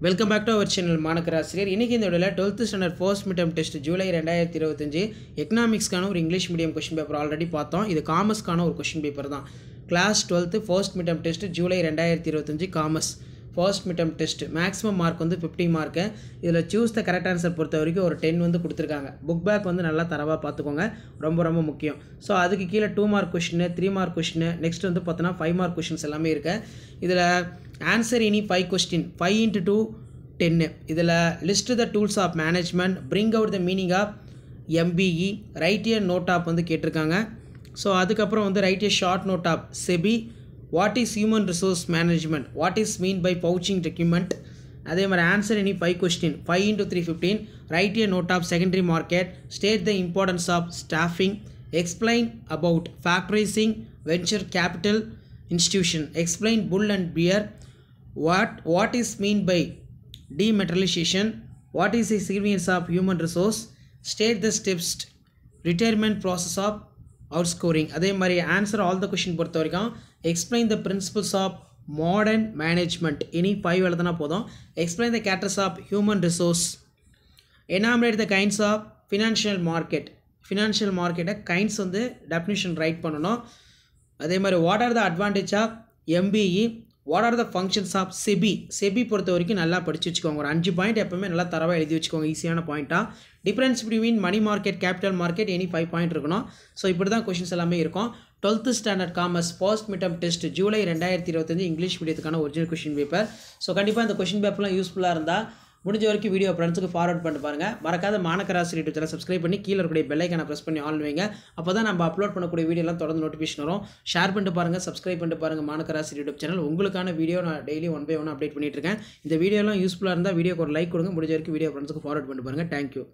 Welcome back to our channel மாணக்கராசிரியர். இன்றைக்கி இந்த வீடியோவில் 12th standard first midterm test July 2025 எக்கனாமிக்ஸ்க்கான ஒரு English medium question paper already பார்த்தோம். இது காமர்ஸ்க்கான ஒரு கொஷின் பேப்பர் தான். Class 12th first midterm test July 2025 commerce first midterm test. Maximum mark வந்து 50 மார்க்கு. இதில் சூஸ் த கரெக்ட் ஆன்சர் பொறுத்த வரைக்கும் ஒரு 10 வந்து கொடுத்துருக்காங்க. புக் பேக் வந்து நல்லா தரவாக பார்த்துக்கோங்க, ரொம்ப முக்கியம். ஸோ அதுக்கு கீழே 2 mark question, 3 mark question, next வந்து பார்த்தோன்னா 5 மார்க் கொஷின்ஸ் எல்லாமே இருக்குது. இதில் ஆன்சர் இனி 5 கொஸ்டின் 5 into 2 10. இதில் list the tools of management, bring out the meaning of MBE, write a note of வந்து கேட்டிருக்காங்க. ஸோ அதுக்கப்புறம் வந்து write a short note of SEBI, what is human resource management, what is mean by பவுச்சிங் document. அதே மாதிரி answer any 5 question 5 into 3 15. Write a note of secondary market, state the importance of staffing, explain about factoring venture capital institution, explain bull and bear, what is mean by dematerialization, what is the significance of human resource, state the steps retirement process of outscoring. அதே மாதிரி answer all the question பொறுத்த வரைக்கும் explain the principles of modern management இனி 5 எழுதுனா போதும். Explain the characters of human resource, enumerate the kinds of financial market, financial மார்க்கெட்டை kinds வந்து definition write பண்ணணும். அதே மாதிரி what are the advantage of MBE, what are the functions of SEBI. SEBI பொறுத்த வரைக்கும் நல்லா படித்து வச்சுக்கோங்க. ஒரு 5 பாயிண்ட் எப்போவுமே நல்லா தரவாக எழுதி வச்சுக்கோங்க, ஈஸியான பாயிண்ட்டாக. Difference between money market, capital market, any 5 point இருக்கணும். ஸோ இப்படி தான் கொஷின்ஸ் எல்லாமே இருக்கும். 12th standard commerce first midterm test July 2025 English மீடியத்துக்கான ஒரிஜினல் கொஷின் பேப்பர். ஸோ கண்டிப்பாக இந்த கொஷின் பேப்பர்லாம் யூஸ்ஃபுல்லாக இருந்தால் முடிஞ்ச வரைக்கும் வீடியோ ஃப்ரெண்ட்ஸுக்கு ஃபார்வர்ட் பண்ணி பாருங்கள். மறக்காத மாணக்கராசிரியர் யூடியூப் சேனல் சப்ஸ்கிரைப் பண்ணி கீழே இருக்கக்கூடிய பெல் ஐக்கானை ப்ரெஸ் பண்ணி ஆன் வைங்க. அப்போ தான் நம்ம அப்லோட் பண்ணக்கூடிய வீடியோலாம் தொடர்ந்து நோட்டிஃபிகேஷன் வரும். ஷேர் பண்ணிட்டு பாருங்கள், சப்ஸ்கிரைப் பண்ணிட்டு பாருங்கள் மாணக்கராசிரியர் யூடியூப் சேனல். உங்களுக்கான வீடியோ நான் டெய்லி 1 by 1 அப்டேட் பண்ணிட்டு இருக்கேன். இந்த வீடியோலாம் யூஸ்ஃபுல்லாக இருந்தால் வீடியோக்கு ஒரு லைக் கொடுங்க. முடிஞ்ச வரைக்கும் வீடியோ ஃப்ரெண்ட்ஸுக்கு ஃபார்வர்ட் பண்ணிட்டு பாருங்கள். தேங்க்யூ.